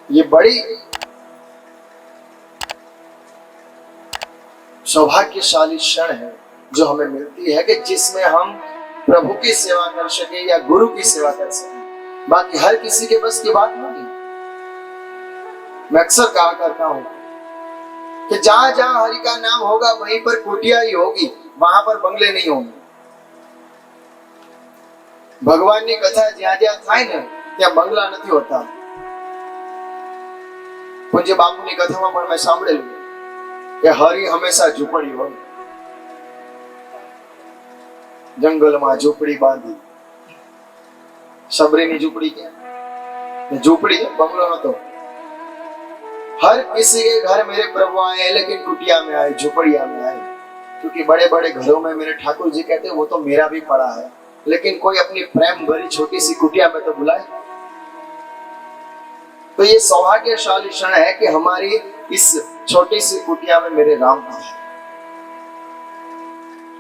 ये बड़ी सौभाग्यशाली क्षण है जो हमें मिलती है कि जिसमें हम प्रभु की सेवा कर सके या गुरु की सेवा कर सके। बाकी हर किसी के बस की बात नहीं। मैं अक्सर कहा करता हूं कि जहां जहां हरि का नाम होगा वहीं पर कुटिया ही होगी, वहां पर बंगले नहीं होंगे। भगवान की कथा ज्યાં જ્યાં થાય ને ત્યાં બંગલા નથી હોતા। પૂજ્ય બાપુની કથામાં પણ મેં સાંભળેલું કે હરિ હંમેશા ઝૂંપડી હોય, જંગલમાં ઝૂંપડી બાંધી। सबरीની ઝૂંપડી क्या ઝૂંપડી बंगलो नतो। हर किसी के घर मेरे प्रभु आए लेकिन कुटिया में आए, झुपड़िया में आए। क्योंकि बड़े बड़े घरों में मेरे ठाकुर जी कहते वो तो मेरा भी पड़ा है, लेकिन कोई अपनी प्रेम भरी छोटी सी कुटिया में तो बुलाए। तो ये सौभाग्यशाली क्षण है कि हमारी इस छोटी सी कुटिया में मेरे राम है।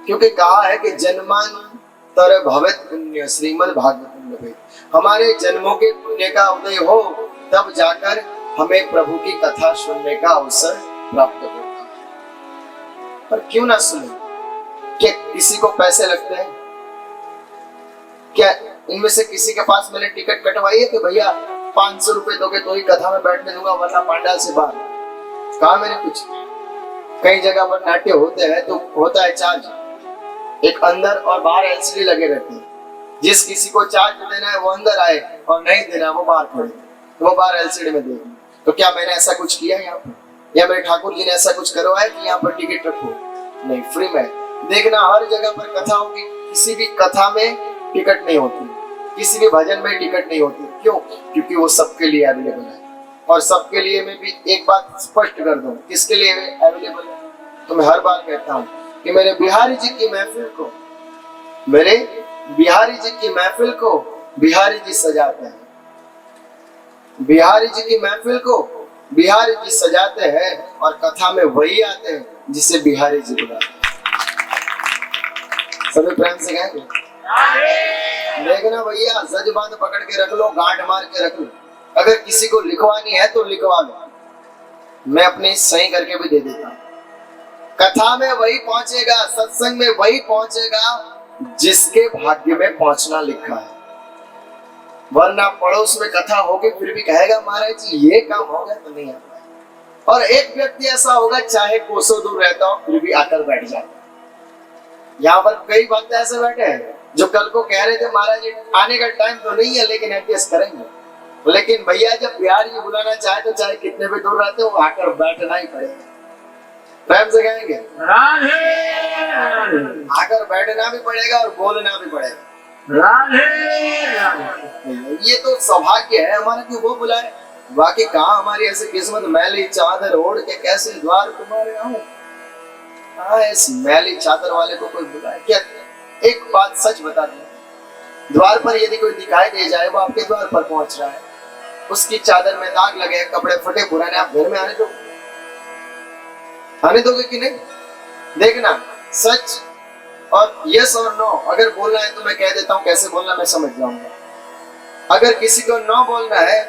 क्योंकि कहा है कि जन्मांतर भवेत् पुण्य श्रीमद् भागवतम में, हमारे जन्मों के पुण्य का उदय हो तब जाकर हमें प्रभु की कथा सुनने का अवसर प्राप्त होगा। पर क्यों ना सुने? क्या किसी को पैसे लगते हैं? क्या इनमें से किसी के पास मैंने टिकट कटवाई है कि भैया 500 रुपए दोगे तो ही कथा में बैठने दूंगा वरना पांडाल से बाहर? कहा मैंने कुछ? कई जगह पर नाट्य होते हैं तो होता है चार्ज, एक अंदर और बाहर एलसीडी लगे रहते हैं। जिस किसी को चार्ज देना है वो अंदर आए और नहीं देना वो बाहर खड़े, वो बाहर एलसीडी में देखे। तो क्या मैंने ऐसा कुछ किया यहाँ पर, या मेरे ठाकुर जी ने ऐसा कुछ करवाया कि यहाँ पर टिकट रखो? नहीं, फ्री में देखना। हर जगह पर कथा होगी, किसी भी कथा में टिकट नहीं होती, किसी भी भजन में टिकट नहीं होती। क्यों? क्योंकि वो सबके लिए अवेलेबल है। और सबके लिए मैं भी एक बात स्पष्ट कर दूं, किसके लिए अवेलेबल है? तो मैं हर बार कहता हूँ कि मेरे बिहारी जी की महफिल को, मेरे बिहारी जी की महफिल को बिहारी जी सजाते हैं। बिहारी जी की महफिल को बिहारी जी सजाते हैं और कथा में वही आते हैं जिसे बिहारी जी बुलाते हैं। सभी प्रेम से कहेंगे देखना भैया, जज्बात पकड़ के रख लो, गांठ मार के रख लो। अगर किसी को लिखवानी है तो लिखवा लो, मैं अपनी सही करके भी दे देता हूँ। कथा में वही पहुंचेगा, सत्संग में वही पहुंचेगा जिसके भाग्य में पहुंचना लिखा है। वरना पड़ोस में कथा होगी फिर भी कहेगा महाराज जी ये काम हो गया तो नहीं आता। और एक व्यक्ति ऐसा होगा चाहे कोसों दूर रहता हो फिर भी आकर बैठ जाता। यहाँ पर कई भक्त ऐसे बैठे हैं जो कल को कह रहे थे महाराज जी आने का टाइम तो नहीं है लेकिन एडजस्ट करेंगे। लेकिन भैया जब बिहारी जी बुलाना चाहे तो चाहे कितने भी दूर रहते हो आकर बैठना ही पड़ेगा। प्रेम से कहेंगे आकर बैठना भी पड़ेगा और बोलना भी पड़ेगा। ये तो सौभाग्य है हमारा कि वो बुलाए। बाकी कहाँ हमारी ऐसी किस्मत, मैली चादर ओढ़ के कैसे द्वार तुम्हारे आऊं। इस मैली चादर वाले को कोई बुलाए क्या? एक बात सच बता दूं, द्वार पर यदि कोई दिखाई दे जाए वो आपके द्वार पर पहुंच रहा है, उसकी चादर में दाग लगे, कपड़े फटे पुराने, आप घर में आने दोगे कि नहीं? देखना सच और यस और नो अगर बोलना है तो मैं कह देता हूं कैसे बोलना मैं समझ जाऊंगा। अगर किसी को नो बोलना है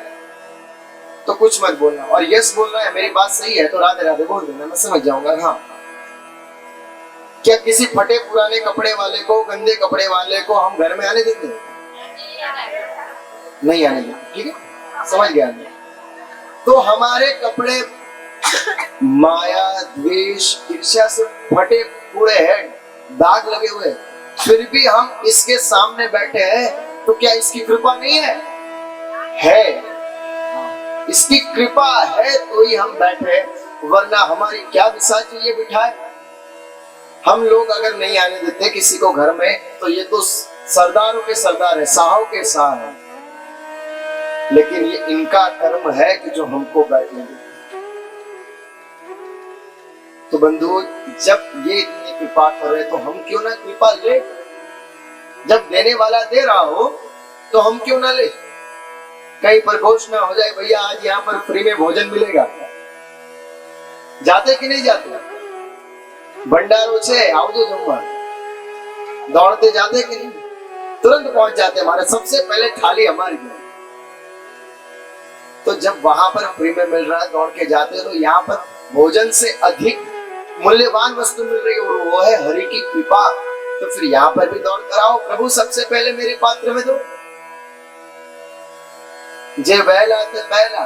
तो कुछ मत बोलना, और यस बोलना है मेरी बात सही है तो राधे राधे बोल देना, मैं समझ जाऊंगा। हाँ, क्या किसी फटे पुराने कपड़े वाले को, गंदे कपड़े वाले को हम घर में आने देते? नहीं आने देते, ठीक है, समझ गया। तो हमारे कपड़े माया द्वेष ईर्ष्या से फटे पूरे हैं, दाग लगे हुए, फिर भी हम इसके सामने बैठे हैं तो क्या इसकी कृपा नहीं है? है, इसकी कृपा है तो ही हम बैठे, वरना हमारी क्या दिशा चाहिए बिठाए। हम लोग अगर नहीं आने देते किसी को घर में तो ये तो सरदारों के सरदार है, शाहों के शाह है, लेकिन ये इनका कर्म है कि जो हमको बैठने देते। तो बंधु जब ये इतनी कृपा कर रहे तो हम क्यों ना कृपा ले? जब देने वाला दे रहा हो तो हम क्यों ना ले? कहीं पर घोषणा हो जाए भैया आज यहाँ पर फ्री में भोजन मिलेगा, जाते कि नहीं जाते? भंडारों से आवजो जमवा, दौड़ते जाते कि नहीं? तुरंत पहुंच जाते, हमारे सबसे पहले थाली हमारी। तो जब वहां पर फ्री में मिल रहा है दौड़ के जाते हो, तो यहाँ पर भोजन से अधिक मूल्यवान वस्तु मिल रही है और वो है हरि की कृपा। तो फिर यहाँ पर भी दौड़ कर आओ, प्रभु सबसे पहले मेरे पात्र में दो। जे बहला तो बहला,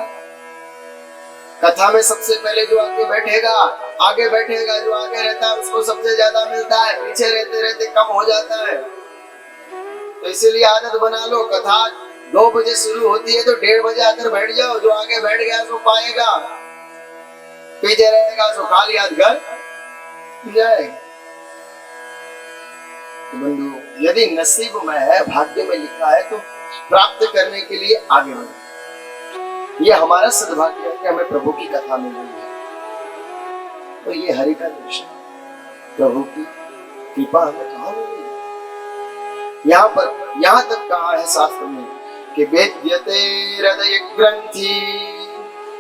कथा में सबसे पहले जो आगे बैठेगा जो आगे रहता है उसको सबसे ज्यादा मिलता है, पीछे रहते रहते कम हो जाता है। तो इसीलिए आदत बना लो, कथा 2 बजे शुरू होती है तो 1:30 बजे आकर बैठ जाओ। जो आगे बैठ गया सो पाएगा, पीछे रहेगा सो खाली हाथ घर जाएगा। तो बंधु, यदि नसीब में है, भाग्य में लिखा है, तो प्राप्त करने के लिए आगे बढ़ो। ये हमारा सद्भाग्य है कि हमें प्रभु की कथा मिल रही है। तो ये हरि का दर्शन, प्रभु की कृपा हमें कहाँ मिल रही है? यहाँ तक कहा है शास्त्र में कि वेद्यते हृदय ग्रंथि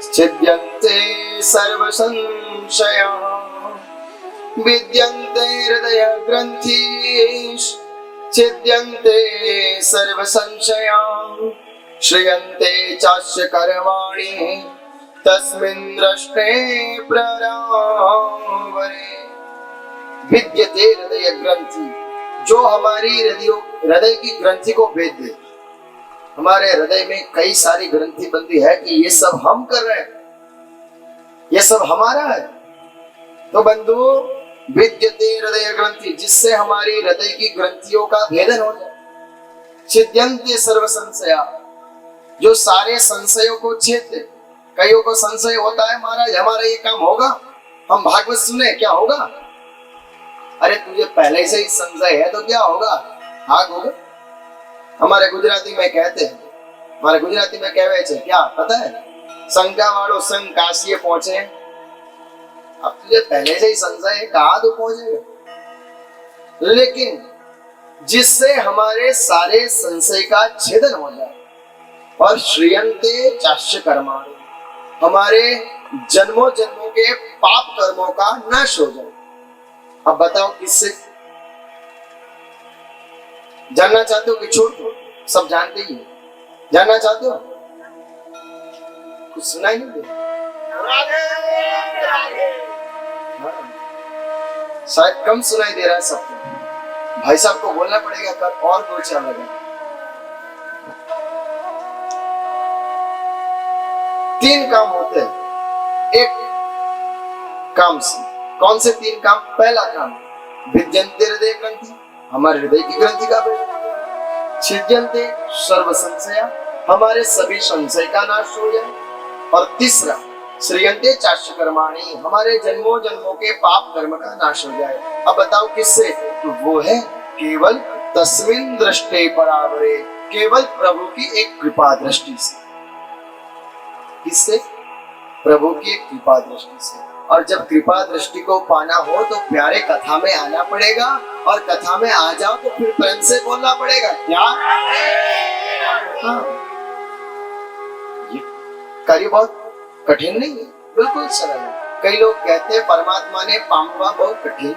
छिद्यन्ते सर्व संशयाः, विद्यन्ते हृदय ग्रंथि छिद्यन्ते सर्व संशयाः, श्रियन्ते चास्य कर्माणि तस्मिन् दृष्टे प्ररावरे। विद्यते हृदय ग्रंथि, जो हमारी हृदय की ग्रंथि को भेद दे। हमारे हृदय में कई सारी ग्रंथि बंदी है कि ये सब हम कर रहे हैं, ये सब हमारा है। तो बंधु, विद्यते हृदय ग्रंथि, जिससे हमारी हृदय की ग्रंथियों का भेदन हो जाए। छिद्यन्ते सर्व संशया, जो सारे संशयों को छेद दे। कईयों को संशय होता है, महाराज हमारा ये काम होगा, हम भागवत सुने क्या होगा? अरे तुझे पहले से ही संशय है तो क्या होगा? भाग होगा। हमारे गुजराती में कहते हैं, हमारे गुजराती में कहवे छे क्या पता है? शंका वालों संग काशीए पहुंचे। अब तुझे पहले से ही संशय है, कहाँ तो पहुंचेगा। लेकिन जिससे हमारे सारे संशय का छेदन हो जाए और श्रियन्ते चास्य कर्माणि, हमारे जन्मों जन्मों के पाप कर्मों का नाश हो जाए। अब बताओ किससे? जानना चाहते हो कि छोड़ दो? सब जानते ही हो। जानना चाहते हो? कुछ सुनाई नहीं दे? शायद कम सुनाई दे रहा है सबको। भाई साहब को बोलना पड़ेगा कल और 2-4 लगे। 3 काम होते हैं एक काम से। कौन से 3 काम? पहला काम विद्यन्ते हृदय ग्रंथि, हमारे हृदय की ग्रंथि का भेद। छिद्यन्ते सर्व संशया, हमारे सभी संशय का नाश हो जाए। और तीसरा श्रियन्ते चास्य कर्माणि, हमारे जन्मों जन्मों के पाप कर्म का नाश हो जाए। अब बताओ किससे? तो वो है केवल तस्मिन् दृष्टे परावरे, केवल प्रभु की एक कृपा दृष्टि से। किससे? प्रभु की एक कृपा दृष्टि से। और जब कृपा दृष्टि को पाना हो तो प्यारे कथा में आना पड़ेगा, और कथा में आ जाओ तो फिर प्रेम से बोलना पड़ेगा क्या? हाँ, ये कार्य बहुत कठिन नहीं है, बिल्कुल सरल है। कई लोग कहते हैं परमात्मा ने पामवा बहुत कठिन है,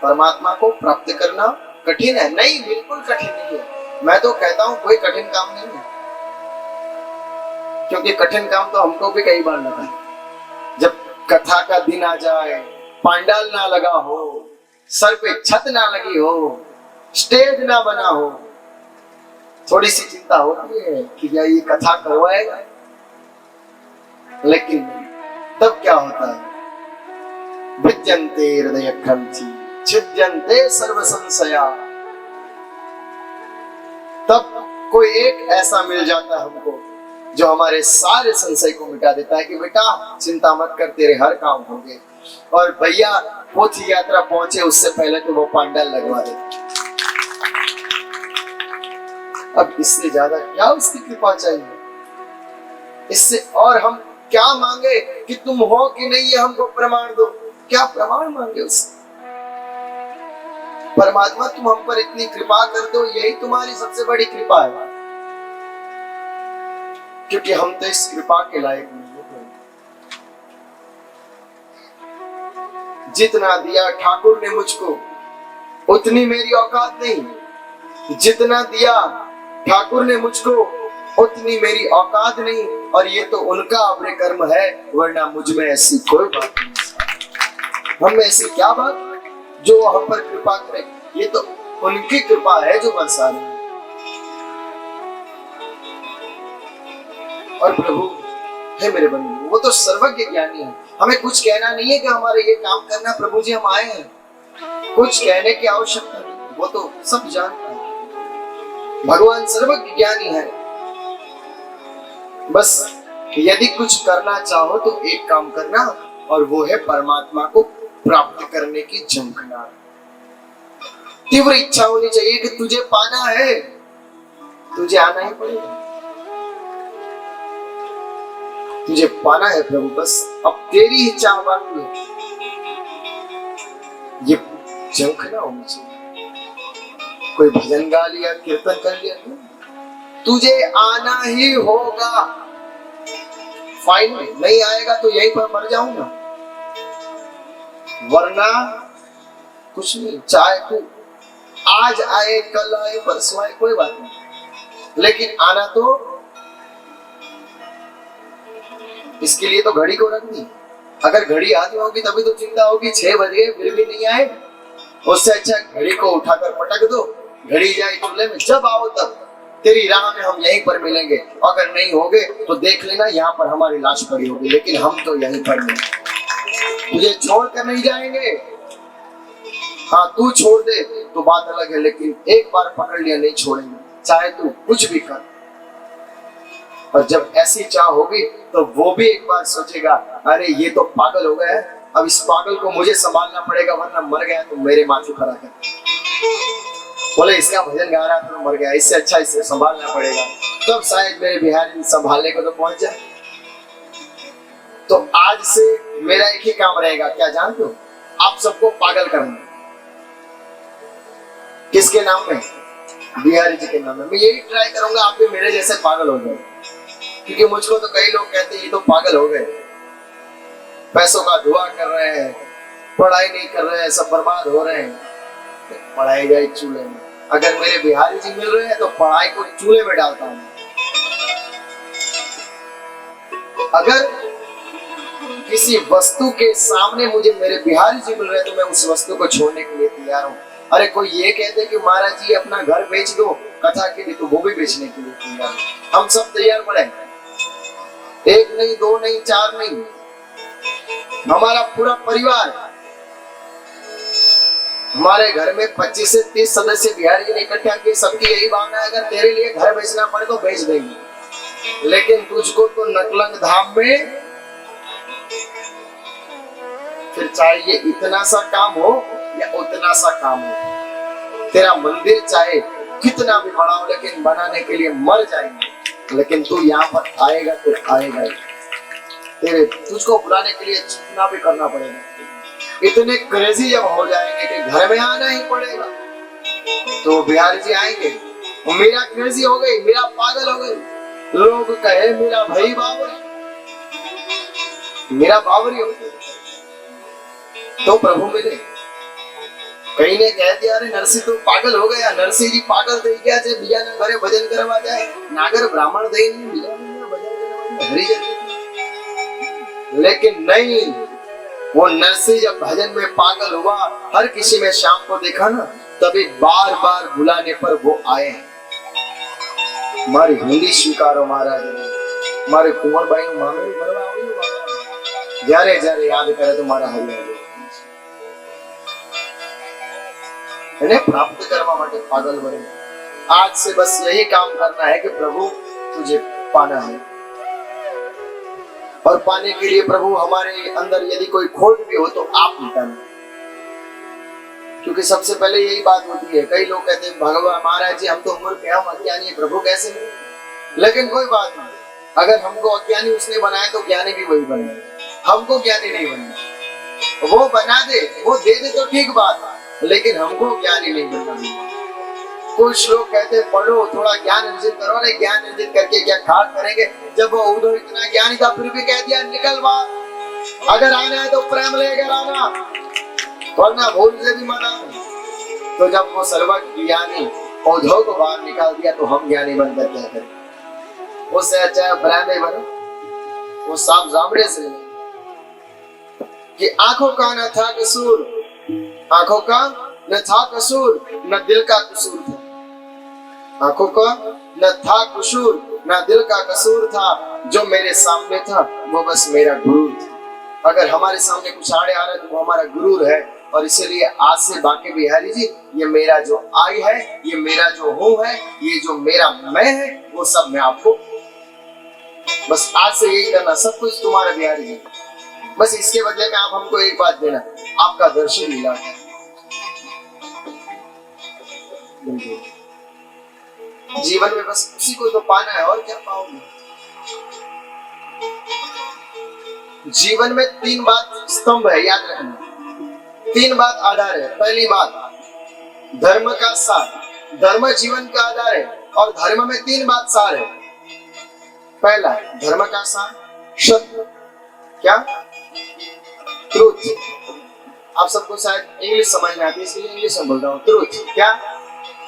परमात्मा को प्राप्त करना कठिन है। नहीं, बिल्कुल कठिन नहीं है। मैं तो कहता हूँ कोई कठिन काम नहीं है, क्योंकि कठिन काम तो हमको भी कई बार लगा है। जब कथा का दिन आ जाए, पांडाल ना लगा हो, सर पे छत ना लगी हो, स्टेज ना बना हो, थोड़ी सी चिंता होती है कि क्या ये कथा करवाएगा। लेकिन तब क्या होता है? विद्यन्ते हृदय ग्रंथि छिद्यन्ते सर्व संशया। तब कोई एक ऐसा मिल जाता है हमको जो हमारे सारे संशय को मिटा देता है कि बेटा चिंता मत कर, तेरे हर काम होंगे। और भैया पोथी यात्रा पहुंचे उससे पहले तो वो पांडाल लगवा दे। अब इससे ज्यादा क्या उसकी कृपा चाहिए? इससे और हम क्या मांगे कि तुम हो कि नहीं ये हमको प्रमाण दो? क्या प्रमाण मांगे उससे? परमात्मा तुम हम पर इतनी कृपा कर दो, यही तुम्हारी सबसे बड़ी कृपा है, क्योंकि हम तो इस कृपा के लायक नहीं है। जितना दिया ठाकुर ने मुझको उतनी मेरी औकात नहीं। जितना दिया ठाकुर ने मुझको उतनी मेरी औकात नहीं, और ये तो उनका अपने कर्म है, वरना मुझ में ऐसी कोई बात नहीं। हम में ऐसी क्या बात जो हम पर कृपा करे? ये तो उनकी कृपा है जो बरसा रहे हैं। और प्रभु है मेरे बंधु, वो तो सर्वज्ञ ज्ञानी है। हमें कुछ कहना नहीं है कि हमारे ये काम करना, प्रभु जी हम आए हैं, कुछ कहने की आवश्यकता नहीं, वो तो सब जानता है। भगवान सर्वज्ञ ज्ञानी है। बस यदि कुछ करना चाहो तो एक काम करना, और वो है परमात्मा को प्राप्त करने की झंखना। तीव्र इच्छा होनी चाहिए कि तुझे पाना है, तुझे आना ही पड़ेगा, तुझे पाना है प्रभु, बस अब तेरी ही चाह बाकी है। ये झंखना होनी चाहिए। कोई भजन गा लिया, कीर्तन कर लिया, तुझे आना ही होगा। फाइन, नहीं आएगा तो यहीं पर मर जाऊंगा, वरना कुछ नहीं। चाहे तू आज आए, कल आए, परसों आए, कोई बात नहीं, लेकिन आना तो, इसके लिए तो घड़ी को रख दी। अगर घड़ी आती होगी तभी तो चिंता होगी, 6 बज गए फिर भी नहीं आए। उससे अच्छा घड़ी को उठाकर पटक दो, घड़ी जाए चूल्हे में, जब आओ तब तेरी राह में हम यहीं पर मिलेंगे। अगर नहीं होगे तो देख लेना, यहाँ पर हमारी लाश पड़ी होगी, लेकिन हम तो यहीं पर नहीं, तुझे छोड़ कर नहीं जाएंगे। हाँ, तू छोड़ दे तो बात अलग है, लेकिन एक बार पकड़ लिया नहीं छोड़ेंगे, चाहे तू कुछ भी कर। और जब ऐसी चाह होगी तो वो भी एक बार सोचेगा, अरे ये तो पागल हो गया है, अब इस पागल को मुझे संभालना पड़ेगा, वरना मर गया तो मेरे माथे खड़ा कर। बोले इसका भजन गा रहा तो मर गया, इससे अच्छा इसे संभालना पड़ेगा, तब शायद मेरे बिहारी संभालने को तो पहुंच जाए। तो आज से मेरा एक ही काम रहेगा, क्या जानते हो? आप सबको पागल करना। किसके नाम में? बिहारी जी के नाम में। मैं यही ट्राई करूंगा आप भी मेरे जैसे पागल हो जाए, क्योंकि मुझको तो कई लोग कहते हैं ये तो पागल हो गए, पैसों का धुआं कर रहे हैं, पढ़ाई नहीं कर रहे हैं, सब बर्बाद हो रहे हैं। पढ़ाई जाए चूल्हे में। अगर मेरे बिहारी जी मिल रहे हैं तो पढ़ाई को चूल्हे में डालता हूं। अगर किसी वस्तु के सामने मुझे मेरे बिहारी जी मिल रहे हैं तो मैं उस वस्तु को छोड़ने के लिए तैयार हूं। अरे कोई ये कहते कि महाराज जी अपना घर बेच दो कथा के लिए, तो वो भी बेचने के लिए तैयार। हम सब तैयार पड़े, 1 नहीं, 2 नहीं, 4 नहीं, हमारा पूरा परिवार। हमारे घर में 25 से 30 सदस्य बिहारी जी ने इकट्ठा किए, सबकी यही भावना है, अगर तेरे लिए घर बेचना पड़े तो बेच देंगे, लेकिन तुझको तो नकलंग धाम में, फिर चाहे ये इतना सा काम हो या उतना सा काम हो, तेरा मंदिर चाहे कितना भी बड़ा हो, लेकिन बनाने के लिए मर जाएंगे, लेकिन तू यहाँ पर आएगा तो आएगा ही। तेरे तुझको बुलाने के लिए जितना भी करना पड़ेगा। इतने क्रेजी जब हो जाएंगे कि घर में आना ही पड़ेगा, तो बिहारी जी आएंगे। मेरा क्रेजी हो गई, मेरा पागल हो गई, लोग कहे मेरा भाई बावरी, मेरा बावरी हो गया, तो प्रभु मिले। कहीं ने कह दिया अरे नरसिंह तो पागल हो गया, नरसिंह जी पागल થઈ ગયા છે, બીજા ના ઘરે ભજન કરવા જાય, नागर ब्राह्मण દઈને બીજા ના ભજન કરવા हरी जाती। लेकिन नहीं, वो नरसिंह जब भजन में पागल हुआ, हर किसी में शाम को देखा ना, तभी बार बार बुलाने पर वो आए। मारी हिंदी स्वीकारो महाराज, मारे कुंवरबाई નું મામેરું ભરવા આવ્યું, જ્યારે જ્યારે યાદ કરે તો મારા હરિયા इन्हें प्राप्त करवा माटे पागल बने। आज से बस यही काम करना है कि प्रभु तुझे पाना है, और पाने के लिए प्रभु हमारे अंदर यदि कोई खोट भी हो तो आप मिटाना, क्योंकि सबसे पहले यही बात होती है। कई लोग कहते हैं भगवान महाराज जी हम तो उम्र के हम अज्ञानी है, प्रभु कैसे नहीं? लेकिन कोई बात नहीं, अगर हमको अज्ञानी उसने बनाया तो ज्ञानी भी वही बनाया, हमको ज्ञानी नहीं बनना। वो बना दे, वो दे दे तो ठीक बात, लेकिन हमको ज्ञानी नहीं बनना। कुछ लोग कहते पढ़ो थोड़ा ज्ञान अर्जित करो, नहीं ज्ञान अर्जित करके क्या खाक करेंगे, जब वो उधर इतना ज्ञानी था फिर भी कह दिया निकल बाहर, अगर आना है तो प्रेम लेकर आना, वरना भूल से भी मत आना। तो जब वो सर्वज्ञ ज्ञानी औधो को बाहर निकाल दिया तो हम ज्ञानी बनकर क्या करें? उससे अच्छा है ब्राह्मण बनो, वो सांप जामड़े से ले। कि आंखों का न था कसूर, आंखों का न था कसूर, न दिल का कसूर था। आंखों का न था कसूर, न दिल का कसूर था, जो मेरे सामने था वो बस मेरा गुरूर था। अगर हमारे सामने कुछ आड़े आ रहा है तो वो हमारा गुरूर है। और इसीलिए आज से बांके बिहारी जी, ये मेरा जो आई है, ये मेरा जो हूं है, ये जो मेरा मैं है, वो सब मैं आपको, बस आज से यही करना, सब कुछ तुम्हारा बिहारी जी। बस इसके बदले में आप हमको एक बात देना, आपका दर्शन मिला। जीवन में बस उसी को तो पाना है, और क्या पाओगे। जीवन में 3 बात स्तंभ है, याद रखना। 3 बात आधार है। पहली बात धर्म का सार, धर्म जीवन का आधार है, और धर्म में 3 बात सार है। पहला धर्म का सार सत्य, क्या ट्रूथ। आप सबको शायद इंग्लिश समझ में आती है इसलिए इंग्लिश में बोल रहा हूं। ट्रूथ क्या,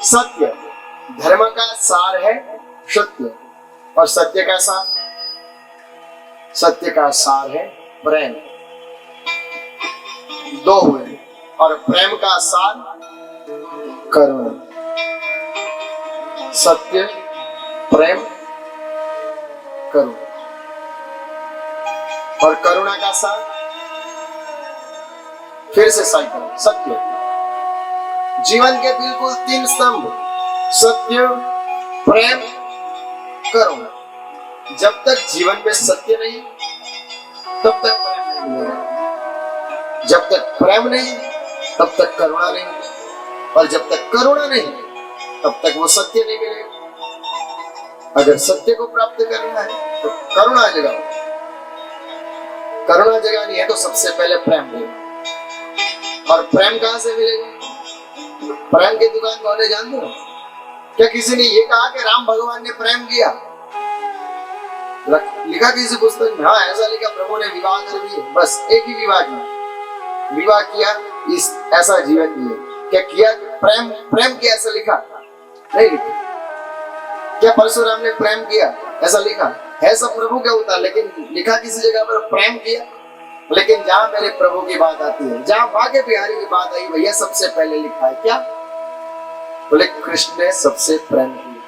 सत्य। धर्म का सार है सत्य, और सत्य का सार, सत्य का सार है प्रेम। 2 हुए, और प्रेम का सार करुणा। सत्य, प्रेम, करुणा। और करुणा का सार फिर से साइकिल, सत्य। जीवन के बिल्कुल 3 स्तंभ, सत्य, प्रेम, करुणा। जब तक जीवन में सत्य नहीं तब तक प्रेम नहीं मिलेगा, जब तक प्रेम नहीं तब तक करुणा नहीं, और जब तक करुणा नहीं तब तक वो सत्य नहीं मिलेगा। अगर सत्य को प्राप्त करना है तो करुणा जगाओ, करुणा जगानी है तो सबसे पहले प्रेम देना। और प्रेम कहां से मिलेगा? प्रेम की दुकान कौन है जानते हो? क्या किसी ने ये कहा कि राम भगवान ने प्रेम किया? लिखा किसी पुस्तक में? हाँ, ऐसा लिखा, प्रभु ने विवाह कर दिए, बस एक ही विवाह किया, विवाह किया, इस ऐसा जीवन जिए। क्या किया? प्रेम, प्रेम किया ऐसा लिखा नहीं लिखा। क्या परशुराम ने प्रेम किया ऐसा लिखा है? सब प्रभु के अवतार, लेकिन लिखा किसी जगह पर प्रेम किया। लेकिन जहां मेरे प्रभु की बात आती है, जहां बांके बिहारी की बात आई, भैया सबसे पहले लिखा है क्या? बोले कृष्ण ने सबसे प्रेम किया।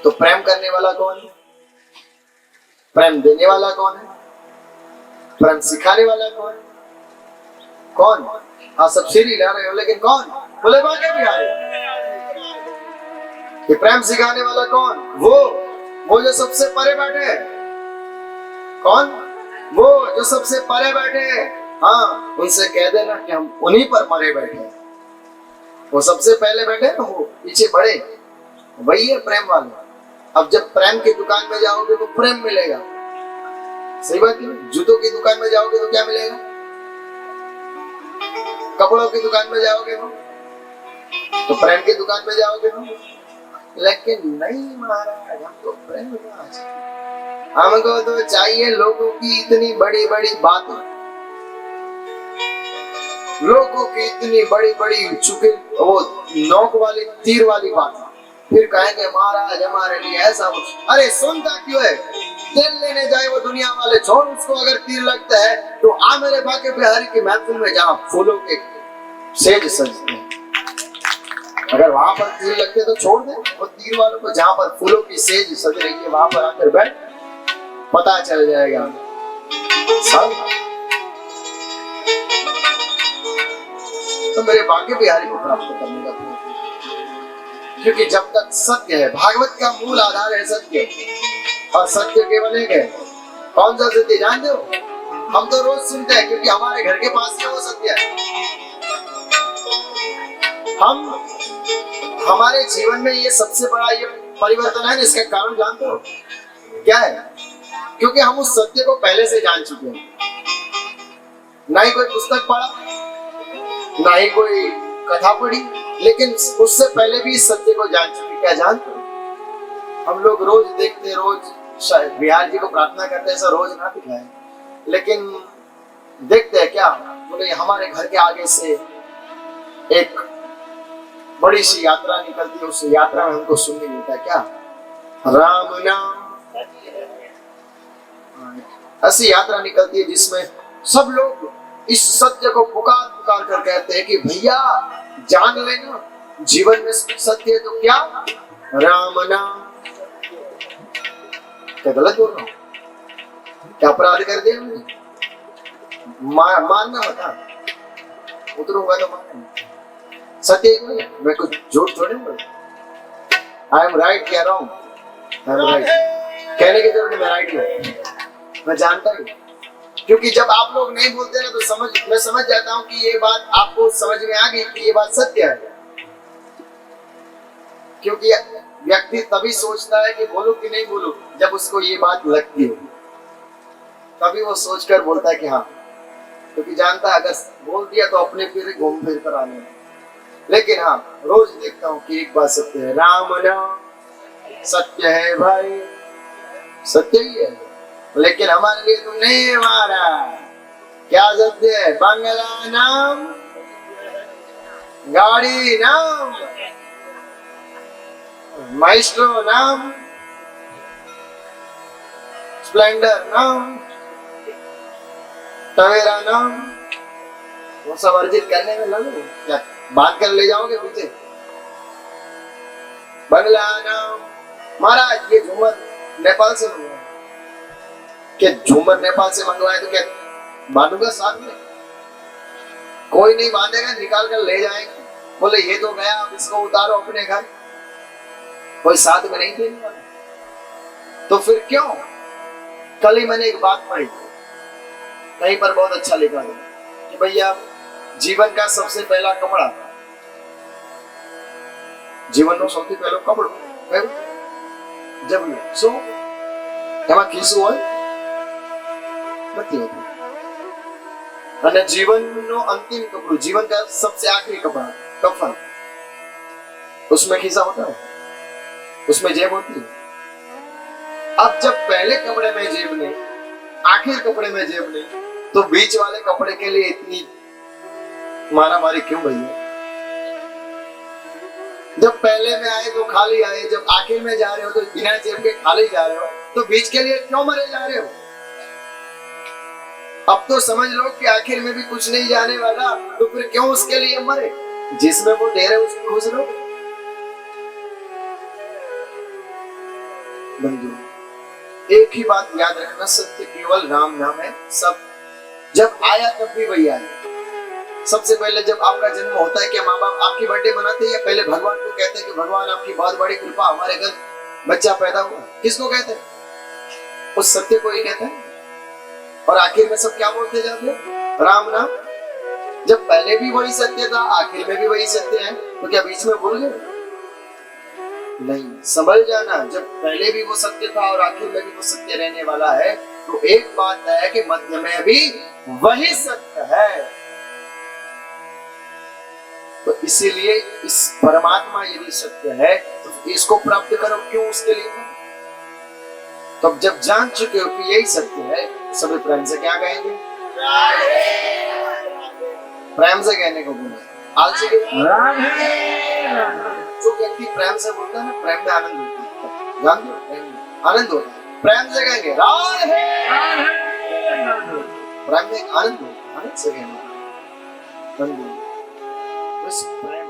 तो प्रेम करने वाला कौन है? प्रेम देने वाला कौन है? प्रेम सिखाने वाला कौन है? कौन? हाँ, सब सिर हिला रहे हो, लेकिन कौन? बोले बांके बिहारी। ये प्रेम सिखाने वाला कौन? वो जो सबसे परे बैठे है। कौन? वो जो सबसे परे बैठे हैं। हाँ, उनसे कह देना कि हम उन्हीं पर मरे बैठे हैं। वो सबसे पहले बैठे हैं, वो पीछे बड़े, वही है प्रेम वाला। अब जब प्रेम की दुकान में जाओगे तो प्रेम मिलेगा, सही बात है। जूतों की दुकान में जाओगे तो क्या मिलेगा? कपड़ों की दुकान में जाओगे तो प्रेम की दुकान में जाओगे तो। लेकिन नहीं महाराज, हमको प्रेम कहाँ चाहिए? हमको तो चाहिए लोगों की इतनी बड़ी बड़ी बातें, लोगों की इतनी बड़ी बड़ी चुके वो नोक वाली तीर वाली बात। फिर कहेंगे महाराज हमारे लिए ऐसा कुछ। अरे सुनता क्यों है? तेल लेने जाए वो दुनिया वाले, छोड़ उसको। अगर तीर लगता है तो आ मेरे बांके बिहारी की महफिल में, जहाँ फूलों के सेज सजते हैं। अगर वहां पर तीर लगते तो छोड़ दे वो तीर वालों को। जहां पर फूलों की सेज सज रही है वहां पर आकर बैठ, पता चल जाएगा सब। तो मेरे बांके बिहारी को प्राप्त करने का प्रयत्न, क्योंकि जब तक सत्य है, भागवत का मूल आधार है सत्य, और सत्य केवल एक है। कौन सा सत्य जानते हो? हम तो रोज सुनते हैं क्योंकि हमारे घर के पास ही वो सत्य है। हम हमारे जीवन में ये सबसे बड़ा ये परिवर्तन है, इसका कारण जानते हो क्या है? क्योंकि हम उस सत्य को पहले से जान चुके हैं। ना ही कोई पुस्तक पढ़ा, ना ही कोई कथा पढ़ी, लेकिन उससे पहले भी इस सत्य को जान चुके। क्या जानते हो? हम लोग रोज देखते, रोज शायद बिहार जी को प्रार्थना करते, ऐसा रोज ना दिखाए, लेकिन देखते हैं क्या? बोले हमारे घर के आगे से एक बड़ी सी यात्रा निकलती है, उस यात्रा में हमको सुनने मिलता है क्या? राम नाम। ऐसी यात्रा निकलती है जिसमें सब लोग इस सत्य को पुकार पुकार कर कहते हैं कि भैया जान लेना, जीवन में सत्य है तो क्या? राम नाम। क्या गलत बोल रहा हूं? क्या अपराध कर दिया मैंने? मानना बता, उतरूंगा तो मानना। सत्य ही नहीं, मैं कुछ झूठ थोड़ी बोल। आई एम राइट क्या रॉन्ग? I am right. कहने की जरूरत मैं राइट हूँ, मैं जानता ही। क्योंकि जब आप लोग नहीं बोलते ना तो मैं समझ जाता हूँ कि ये बात आपको समझ में आ गई कि ये बात सत्य है। क्योंकि व्यक्ति तभी सोचता है कि बोलूं कि नहीं बोलूं जब उसको ये बात लगती है, तभी वो सोचकर बोलता है कि हाँ, क्योंकि जानता है अगर बोल दिया तो अपने फिर घूम फिर कर आने। लेकिन हाँ, रोज देखता हूँ कि एक बात सत्य है, राम नाम सत्य है भाई, सत्य ही है। लेकिन हमारे लिए तो नहीं है महाराज। क्या सत्य है? बंगला नाम, गाड़ी नाम, माइस्ट्रो नाम, स्प्लेंडर नाम, टवेरा नाम, वो सब अर्जित करने में लगो क्या? बात कर ले जाओगे पीछे? बंगला नाम। महाराज ये झूमर नेपाल से मंगवाया, क्या झूमर नेपाल से मंगवाए तो क्या बांधूंगा साथ में? कोई नहीं बांधेगा, निकाल कर ले जाएंगे। बोले ये तो गया, अब इसको उतारो अपने घर, कोई साथ में नहीं देने वाला। तो फिर क्यों? कल ही मैंने एक बात पढ़ी, कहीं पर बहुत अच्छा लिखा था कि भैया जीवन का सबसे पहला कपड़ा, जीवन नो સૌથી પહેલો કપડો કયું? જબલું। શું એમાં ખીસું હોય નથી હોતું। અને જીવનનો અંતિમ કપડું, जीवन का सबसे आखिरी कपड़ा कफन, उसमें खीसा होता है, उसमें जेब होती है। अब जब पहले कपड़े में जेब नहीं, आखिर कपड़े में जेब नहीं, तो बीच वाले कपड़े के लिए इतनी मारामारी क्यों भैया? जब पहले में आए तो खाली आए, जब आखिर में जा रहे हो तो बिना जेब के खाली जा रहे हो, तो बीच के लिए क्यों मरे जा रहे हो? अब तो समझ लो कि आखिर में भी कुछ नहीं जाने वाला, तो फिर क्यों उसके लिए मरे? जिसमें वो दे रहे उसको खुश रहो। बंधु, एक ही बात याद रखना, सत्य केवल राम नाम है। सब जब आया तब भी वही आया। सबसे पहले जब आपका जन्म होता है, क्या माँ बाप आपकी बर्थडे मनाते हैं या पहले भगवान को कहते हैं कि भगवान आपकी बहुत बड़ी कृपा, हमारे घर बच्चा पैदा हुआ? किसको कहते हैं? उस सत्य को ही कहते हैं। और आखिर में सब क्या बोलते जाते हैं? राम नाम। जब पहले भी वही सत्य था, आखिर में भी वही सत्य है, तो क्या बीच में भूल गए? नहीं, समझ जाना, जब पहले भी वो सत्य था और आखिर में भी वो सत्य रहने वाला है, तो एक बात है कि मध्य में भी वही सत्य है। तो इसीलिए इस परमात्मा यदि सत्य है तो इसको प्राप्त करो, क्यों उसके लिए? तो जब जान चुके हो कि यही सत्य है, तो सभी प्रेम से क्या कहेंगे? प्रेम से कहने को बोला। आलसी के जो व्यक्ति प्रेम से बोलता है ना, प्रेम में आनंद होता है। जान दो, प्रेम में आनंद होता है। प्रेम से कहेंगे राधे, प्रेम में आनंद होता है, आनंद से कहना। बस प्रेम